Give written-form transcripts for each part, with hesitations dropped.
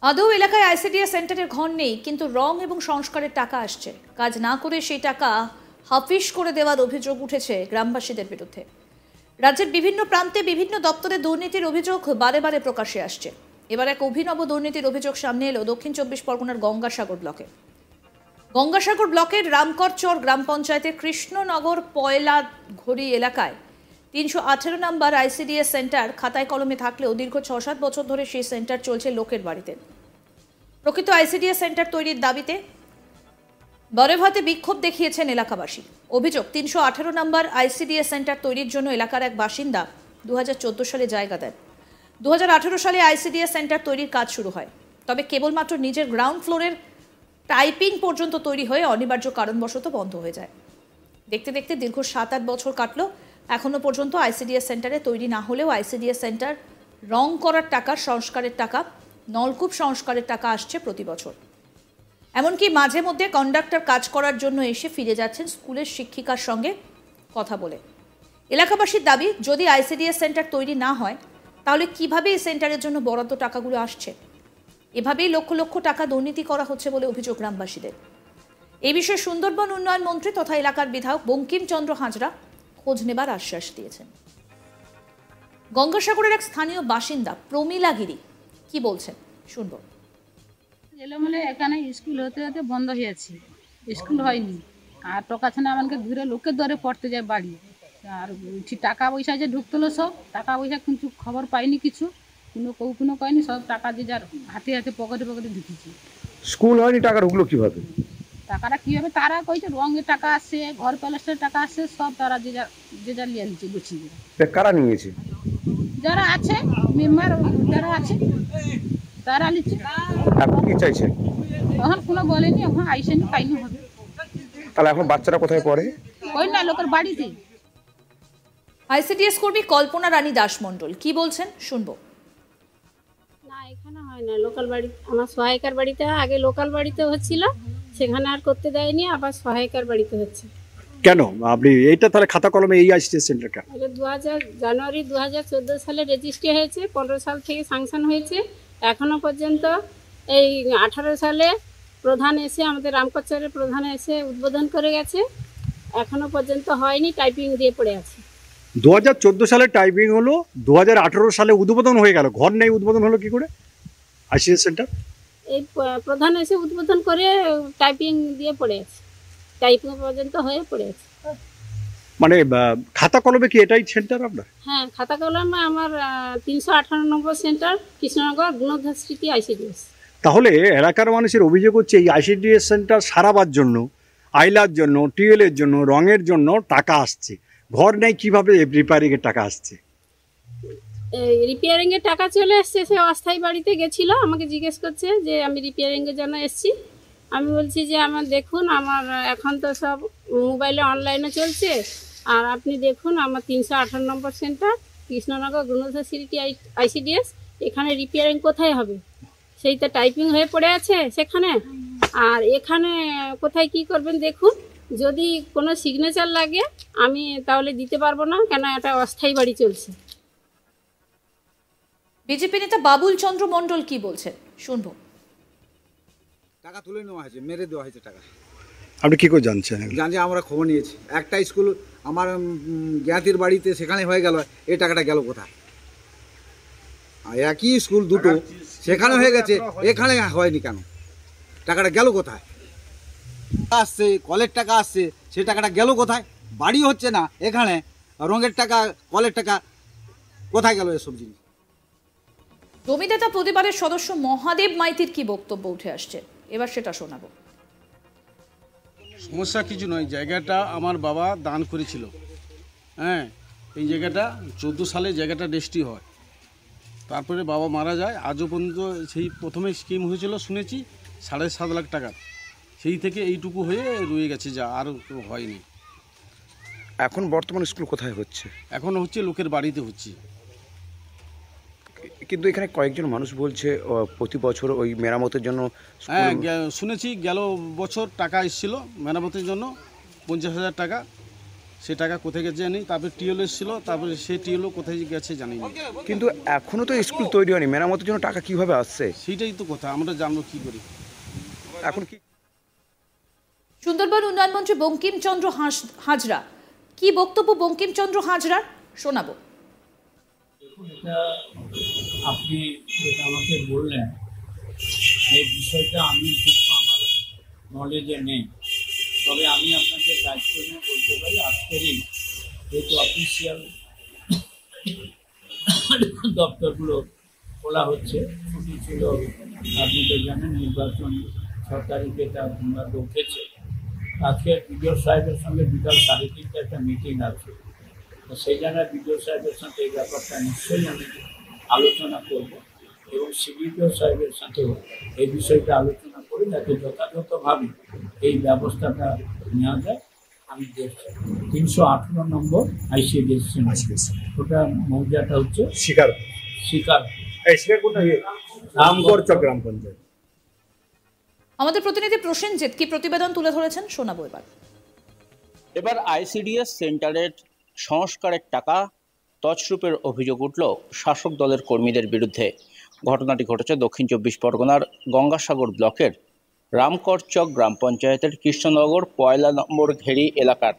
আদৌ এলাকায় আইসিডিএস সেন্টারের ঘর নেই, কিন্তু রং এবং সংস্কারের টাকা আসছে। কাজ না করে সেই টাকা হাফিস করে দেওয়ার অভিযোগ উঠেছে গ্রামবাসীদের বিরুদ্ধে। রাজ্যের বিভিন্ন প্রান্তে বিভিন্ন দপ্তরে দুর্নীতির অভিযোগ বারে বারে প্রকাশ্যে আসছে। এবার এক অভিনব দুর্নীতির অভিযোগ সামনে এলো দক্ষিণ 24 পরগনার গঙ্গাসাগর ব্লকে। গঙ্গাসাগর ব্লকের রামকরচর গ্রাম পঞ্চায়েতের কৃষ্ণনগর পয়লা ঘড়ি এলাকায় 318 নম্বর আইসিডিএস সেন্টার খাতায় কলমে থাকলেও দীর্ঘ 6-7 বছর ধরে সেই সেন্টার চলছে লোকের বাড়িতে। প্রকৃত আইসিডিএস সেন্টার তৈরির দাবিতে বরেভাতে বিক্ষোভ দেখিয়েছেন এলাকাবাসী। অভিযোগ, 318 নম্বর আইসিডিএস সেন্টার তৈরির জন্য এলাকার এক বাসিন্দা 2014 সালে জায়গা দেন। 2018 সালে আইসিডিএস সেন্টার তৈরির কাজ শুরু হয়, তবে কেবলমাত্র নিজের গ্রাউন্ড ফ্লোরের টাইপিং পর্যন্ত তৈরি হয়ে অনিবার্য কারণবশত বন্ধ হয়ে যায়। দেখতে দেখতে দীর্ঘ 7-8 বছর কাটলো, এখনো পর্যন্ত আইসিডিএস সেন্টারে তৈরি না হলেও আইসিডিএস সেন্টার রং করার টাকা, সংস্কারের টাকা, নলকূপ সংস্কারের টাকা আসছে প্রতি বছর। এমনকি মাঝে মধ্যে কন্ডাক্টর কাজ করার জন্য এসে ফিরে যাচ্ছেন স্কুলের শিক্ষিকার সঙ্গে কথা বলে। এলাকাবাসীর দাবি, যদি আইসিডিএস সেন্টার তৈরি না হয় তাহলে কিভাবে এই সেন্টারের জন্য বরাদ্দ টাকাগুলো আসছে? এভাবেই লক্ষ লক্ষ টাকা দুর্নীতি করা হচ্ছে বলে অভিযোগ গ্রামবাসীদের। এই বিষয়ে সুন্দরবন উন্নয়ন মন্ত্রী তথা এলাকার বিধায়ক বঙ্কিমচন্দ্র হাজরা খোঁজ নেবার আশ্বাস দিয়েছেন। গঙ্গাসাগরের এক স্থানীয় বাসিন্দা প্রমীলা গিরি কি বলছেন শুনবো। এলোমেলো এখানে স্কুল হতে হতে বন্ধ হয়েছে, স্কুল হয়নি। আর টোকাছানা আমাকে ঘুরে লোকের দরে পড়তে যায় বাড়ি। আর টাকা পয়সা যে ঢুকতলো, সব টাকা পয়সা কিন্তু খবর পাইনি, কিছু কোনো পাইনি। সব টাকা যে যার হাতে হাতে পকেটে পকেটে ঢুকেছে। স্কুল হয়নি, টাকা ঢুকলো কিভাবে? টাকাটা কীভাবে তারা কইছে, রঙের টাকা আসছে, ঘর প্যালেসের টাকা আসছে, সব তারা যে যা নিয়ে নিচ্ছে গুছিয়ে। কারা নিয়েছে? যারা আছে মেম্বার, যারা আছে তারা নিচ্ছে। আপনি কি চাইছেন? এখন কোনো বলেনি, এখন আইসেনি, পাইনি হবে। তাহলে এখন বাচ্চারা কোথায় পড়ে? ওই না, লোকের বাড়িতে। আইসিডিএস কর্মী কল্পনা রানী দাস মণ্ডল কি বলছেন শুনবো। না, এখানে হয় না, লোকাল বাড়ি। আমার সহায়িকার বাড়িতে আগে লোকাল বাড়িতে হচ্ছিল, সেখানে আর করতে দেয়নি, আবার সহায়িকার বাড়িতে হচ্ছে। কেন আপনি এইটা তাহলে খাতা কলমে এই আইসিডিএস সেন্টার কেন? এটা জানুয়ারি 2014 সালে রেজিস্ট্রি হয়েছে, 15 সাল থেকে স্যাংশন হয়েছে। এখনো পর্যন্ত এই 18 সালে প্রধান এসে, আমাদের রামকরচরের প্রধান এসে উদ্বোধন করে গেছে, এখনো পর্যন্ত হয়নি, টাইপিং দিয়ে পড়ে আছে। 2014 সালে টাইপিং হলো, 2018 সালে উদ্বোধন হয়ে গেল, ঘর নেই, উদ্বোধন হলো কি করে আইসিডিএস সেন্টার? এই প্রধান এসে উদ্বোধন করে টাইপিং দিয়ে পড়ে আছে, টাইপিং পর্যন্ত হয়ে পড়ে আছে। মানে খাতা কলমে কি এটাই সেন্টার আপনার? হ্যাঁ, খাতা কলমে আমার 318 নম্বর সেন্টার কৃষ্ণনগর গুণধর স্মৃতি আইসিডিএস। তাহলে এলাকার মানুষের অভিযোগ হচ্ছে এই আইসিডিএস সেন্টার সারাবার জন্য, আইলার জন্য, টিউবওয়েলের জন্য, রঙের জন্য টাকা আসছে, ঘর নেই, কিভাবে রিপেয়ারিং এর টাকা আসছে? রিপেয়ারিং এর টাকা চলে এসছে, সে অস্থায়ী বাড়িতে গেছিল, আমাকে জিজ্ঞেস করছে যে আমি রিপেয়ারিং এর জন্য এসেছি। আমি বলছি যে আমার দেখুন, আমার এখন তো সব মোবাইলে অনলাইনে চলছে, আর আপনি দেখুন আমার 318 নম্বর সেন্টার কৃষ্ণনগর গুণধর স্মৃতি আইসিডিএস, এখানে রিপেয়ারিং কোথায় হবে? সেইটা টাইপিং হয়ে পড়ে আছে সেখানে। আর এখানে কোথায় কি করবেন দেখুন, যদি কোনো সিগনেচার লাগে আমি তাহলে দিতে পারবো না, কেন এটা অস্থায়ী বাড়ি চলছে। বিজেপি নেতা বাবুল চন্দ্র মণ্ডল কি বলছেন শুনবো। টাকা তুলে নেওয়া হয়েছে, মেরে দেওয়া হয়েছে টাকা। আপনি কি করে জানছেন? জানি, আমরা খবর নিয়েছি। একটা স্কুল আমার জ্ঞাতির বাড়িতে, সেখানে হয়ে গেল, এই টাকাটা গেল কোথায়? একই স্কুল দুটো, সেখানে হয়ে গেছে, এখানে হয়নি কেন? টাকাটা গেল কোথায়? আসছে কলের টাকা আসছে, সেই টাকাটা গেল কোথায়? বাড়ি হচ্ছে না এখানে, রঙের টাকা, কলের টাকা কোথায় গেল এসব জিনিস? জমিদাতা প্রতিবারের সদস্য মহাদেব মাইতির কি বক্তব্য উঠে আসছে, এবার সেটা শোনাবো। সমস্যা কিছু নয়, জায়গাটা আমার বাবা দান করেছিল। হ্যাঁ, এই জায়গাটা 14 সালে জায়গাটা রেজিস্ট্রি হয়, তারপরে বাবা মারা যায়। আজও পর্যন্ত সেই প্রথমে স্কিম হয়েছিল শুনেছি 7.5 লাখ টাকার, সেই থেকে এইটুকু হয়ে রয়ে গেছে, যা আর হয়নি। এখন বর্তমান স্কুল কোথায় হচ্ছে? এখন হচ্ছে লোকের বাড়িতে হচ্ছে। কিন্তু এখানে কয়েকজন মানুষ বলছে প্রতি বছর ওই মেরামতের জন্য। হ্যাঁ, শুনেছি গেল বছর টাকা এসেছিল মেরামতের জন্য 50,000 টাকা, সে টাকা কোথায় গেছে জানি, তারপরে টিএল এসেছিলো, তারপরে সেই টিএলও কোথায় গেছে জানি না। কিন্তু এখনো তো স্কুল তৈরি হয়নি, মেরামতের জন্য টাকা কিভাবে আসছে? সেইটাই তো কথা, আমরা জানবো কি করি এখন কি সুন্দরবন উন্নয়ন মন্ত্রী বঙ্কিমচন্দ্র হাজরা, কি বক্তব্য বঙ্কিমচন্দ্র হাজরার শোনাবো। এটা আপনি যেটা আমাকে বললেন এই বিষয়টা আমি কিন্তু আমার নলেজে নেই, তবে আমি আপনাকে দায়িত্ব নিয়ে বলতে পারি আজকেরই যেহেতু অফিসিয়াল দপ্তরগুলো খোলা হচ্ছে, ছুটি ছিল, আপনি তো জানেন নির্বাচন 6 তারিখে এটা উঠেছে। আজকে বিডিও সাহেবের সঙ্গে বিকাল 3:30 একটা মিটিং আছে, তো সেই জায়গায় বিডিও সাহেবের সাথে এই ব্যাপারটা নিশ্চয়ই আমি আলোচনা করব এবং সিডিপিও সাহেবের সাথেও এই বিষয়টা আলোচনা করে যাতে যথাযথভাবে এই ব্যবস্থাটা নেওয়া যায়। আমি দেখছি 318 নম্বর আইসিডিএস ওটা মৌজাটা হচ্ছে শিকার রামগড় গ্রাম পঞ্চায়েত। আমাদের প্রতিনিধি প্রসেনজিৎ কি প্রতিবেদন তুলে ধরেছেন শোনাবো এবার আইসিডিএস সেন্টারের সংস্কারের টাকা তছরূপের অভিযোগ উঠল শাসক দলের কর্মীদের বিরুদ্ধে। ঘটনাটি ঘটেছে দক্ষিণ 24 পরগনার গঙ্গাসাগর ব্লকের রামকরচক গ্রাম পঞ্চায়েতের কৃষ্ণনগর 1 নম্বর ঘেরি এলাকার।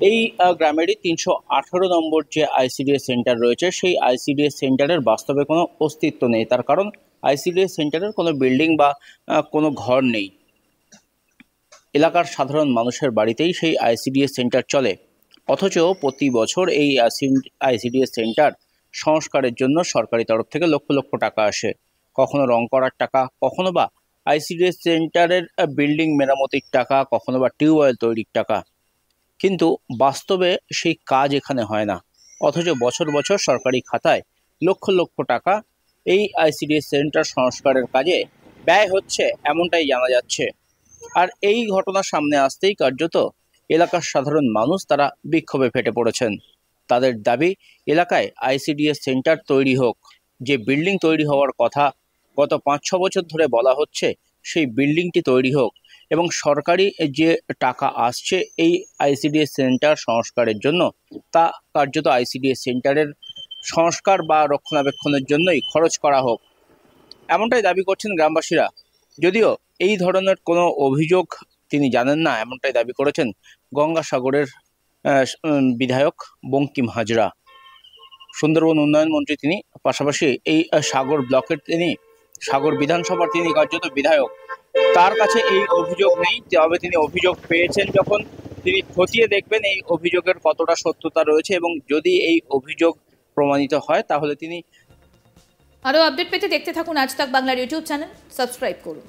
এই গ্রামেরই 318 নম্বর যে আইসিডিএস সেন্টার রয়েছে, সেই আইসিডিএস সেন্টারের বাস্তবে কোনো অস্তিত্ব নেই। তার কারণ আইসিডিএস সেন্টারের কোনো বিল্ডিং বা কোনো ঘর নেই। এলাকার সাধারণ মানুষের বাড়িতেই সেই আইসিডিএস সেন্টার চলে, অথচ প্রতি বছর এই আইসিডিএস সেন্টার সংস্কারের জন্য সরকারি তরফ থেকে লক্ষ লক্ষ টাকা আসে। কখনো রং করার টাকা, কখনো বা আইসিডিএস সেন্টারের বিল্ডিং মেরামতির টাকা, কখনো বা টিউবওয়েল তৈরির টাকা, কিন্তু বাস্তবে সেই কাজ এখানে হয় না। অথচ বছর বছর সরকারি খাতায় লক্ষ লক্ষ টাকা এই আইসিডিএস সেন্টার সংস্কারের কাজে ব্যয় হচ্ছে, এমনটাই জানা যাচ্ছে। আর এই ঘটনা সামনে আসতেই কার্যত এলাকার সাধারণ মানুষ তারা বিক্ষোভে ফেটে পড়েছেন। তাদের দাবি এলাকায় আইসিডিএস সেন্টার তৈরি হোক। যে বিল্ডিং তৈরি হওয়ার কথা গত 5-6 বছর ধরে বলা হচ্ছে, সেই বিল্ডিংটি তৈরি হোক এবং সরকারি যে টাকা আসছে এই আইসিডিএস সেন্টার সংস্কারের জন্য, তা কার্যত আইসিডিএস সেন্টারের সংস্কার বা রক্ষণাবেক্ষণের জন্যই খরচ করা হোক, এমনটাই দাবি করছেন গ্রামবাসীরা। যদিও এই ধরনের কোনো অভিযোগ তিনি জানেন না, এমনটাই দাবি করেছেন গঙ্গাসাগরের বিধায়ক বঙ্কিম হাজরা। সুন্দরবন উন্নয়ন মন্ত্রী তিনি, পাশাপাশি এই সাগর ব্লকের তিনি, সাগর বিধানসভার তিনি কার্যত বিধায়ক। তার কাছে এই অভিযোগ নেই, তবে তিনি অভিযোগ পেয়েছেন যখন তিনি খতিয়ে দেখবেন এই অভিযোগের কতটা সত্যতা রয়েছে এবং যদি এই অভিযোগ প্রমাণিত হয় তাহলে তিনি আরও আপডেট পেতে দেখতে থাকুন আজ তাক বাংলার ইউটিউব চ্যানেল, সাবস্ক্রাইব করুন।